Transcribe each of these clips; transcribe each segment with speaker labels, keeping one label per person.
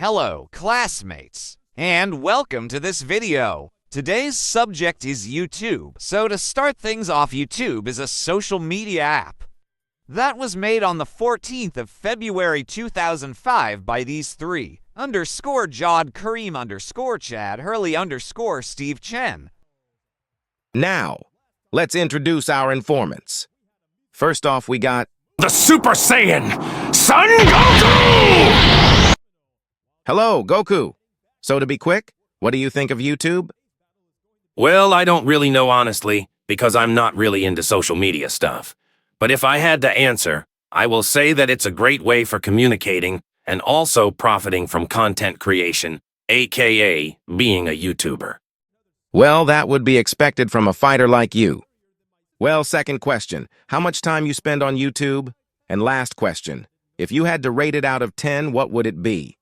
Speaker 1: Hello, classmates, and welcome to this video. Today's subject is YouTube. So to start things off, YouTube is a social media app that was made on the 14th of February 2005 by these three _Jod Kareem _Chad Hurley Steve Chen.
Speaker 2: Now, let's introduce our informants. First off, we got
Speaker 3: the Super Saiyan, Son Goku!
Speaker 2: Hello, Goku. So to be quick, what do you think of YouTube?
Speaker 3: Well, I don't really know honestly, because I'm not really into social media stuff. But if I had to answer, I will say that it's a great way for communicating and also profiting from content creation, aka being a YouTuber.
Speaker 2: Well, that would be expected from a fighter like you. Well, second question, how much time you spend on YouTube? And last question, if you had to rate it out of 10, what would it be?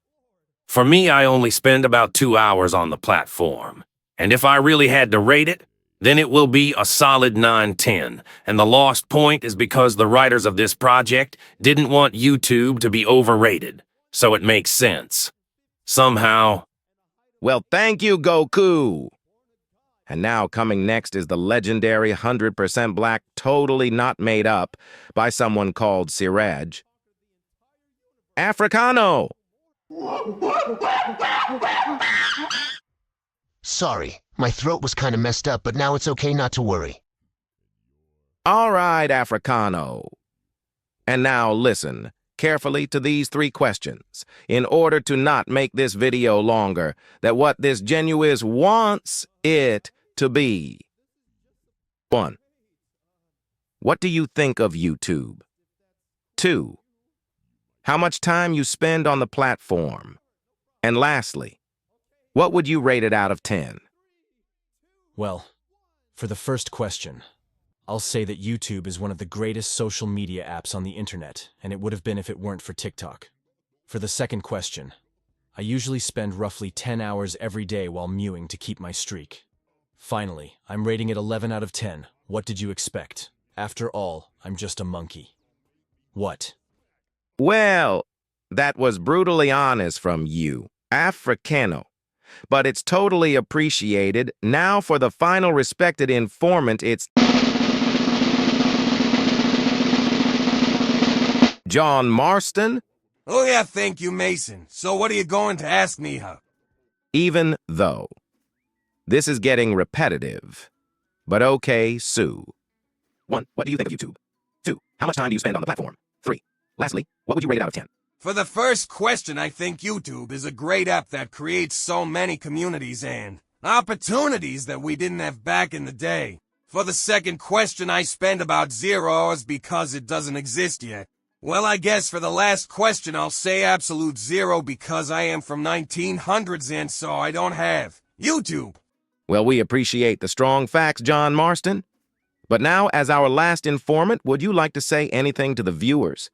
Speaker 3: For me, I only spend about 2 hours on the platform. And if I really had to rate it, then it will be a solid 9/10. And the lost point is because the writers of this project didn't want YouTube to be overrated. So it makes sense. Somehow.
Speaker 2: Well, thank you, Goku. And now coming next is the legendary 100% black, totally not made up by someone called Siraj. Africano!
Speaker 4: Sorry, my throat was kind of messed up, but now it's okay, not to worry.
Speaker 2: All right, Africano. And now listen carefully to these 3 questions in order to not make this video longer than what this Genuis wants it to be. 1. What do you think of YouTube? 2. How much time you spend on the platform? And lastly, what would you rate it out of 10?
Speaker 5: Well, for the first question, I'll say that YouTube is one of the greatest social media apps on the internet, and it would have been if it weren't for TikTok. For the second question, I usually spend roughly 10 hours every day while mewing to keep my streak. Finally, I'm rating it 11 out of 10. What did you expect? After all, I'm just a monkey. What?
Speaker 2: Well, that was brutally honest from you, Africano. But it's totally appreciated. Now for the final respected informant, it's John Marston.
Speaker 6: Oh yeah, thank you, Mason. So what are you going to ask me, huh?
Speaker 2: Even though this is getting repetitive. But okay, Sue. 1. What do you think of YouTube? 2. How much time do you spend on the platform? 3. Lastly, what would you rate it out of 10?
Speaker 6: For the first question, I think YouTube is a great app that creates so many communities and opportunities that we didn't have back in the day. For the second question, I spend about 0 hours because it doesn't exist yet. Well, I guess for the last question, I'll say absolute 0 because I am from 1900s and so I don't have YouTube.
Speaker 2: Well, we appreciate the strong facts, John Marston. But now, as our last informant, would you like to say anything to the viewers?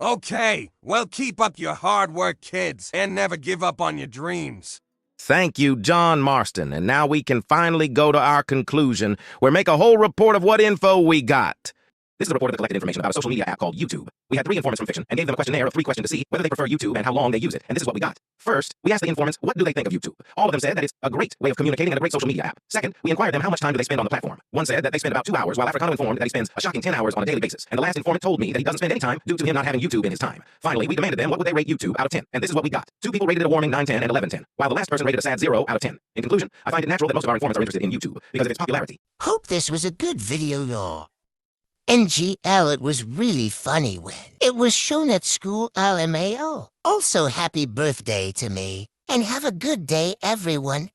Speaker 6: Okay, well, keep up your hard work, kids, and never give up on your dreams.
Speaker 2: Thank you, John Marston. And now we can finally go to our conclusion, where make a whole report of what info we got. This is a report of the collected information about a social media app called YouTube. We had 3 informants from fiction and gave them a questionnaire of 3 questions to see whether they prefer YouTube and how long they use it. And this is what we got. First, we asked the informants, what do they think of YouTube? All of them said that it's a great way of communicating and a great social media app. Second, we inquired them how much time do they spend on the platform. One said that they spend about 2 hours, while Africano informed that he spends a shocking 10 hours on a daily basis. And the last informant told me that he doesn't spend any time due to him not having YouTube in his time. Finally, we demanded them what would they rate YouTube out of 10. And this is what we got. 2 people rated it a warming 9/10 and 11/10, while the last person rated a sad 0 out of 10. In conclusion, I find it natural that most of our informants are interested in YouTube because of its popularity.
Speaker 4: Hope this was a good video, y'all. NGL, it was really funny when it was shown at school, LMAO. Also, happy birthday to me. And have a good day, everyone.